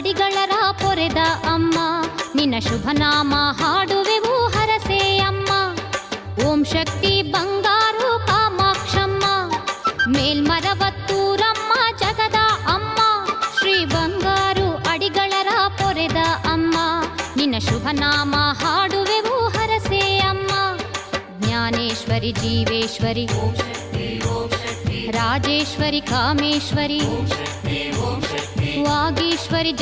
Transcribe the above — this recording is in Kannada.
ಅಡಿಗಳರ ಪೊರೆದ ಅಮ್ಮ, ನಿನ್ನ ಶುಭನಾಮ ಹಾಡುವೆವು ಹರಸೆ ಅಮ್ಮ. ಓಂ ಶಕ್ತಿ ಬಂಗಾರು ಕಾಮಾಕ್ಷಮ್ಮ, ಮೇಲ್ಮರವತ್ತೂರಮ್ಮ ಜಗದ ಅಮ್ಮ. ಶ್ರೀ ಬಂಗಾರು ಅಡಿಗಳರ ಪೊರೆದ ಅಮ್ಮ, ನಿನ್ನ ಶುಭನಾಮ ಹಾಡುವೆವು ಹರಸೆ ಅಮ್ಮ. ಜ್ಞಾನೇಶ್ವರಿ ಜೀವೇಶ್ವರಿ ರಾಜೇಶ್ವರಿ ಕಾಮೇಶ್ವರಿ ವಾಗೀಶ್ವರಿ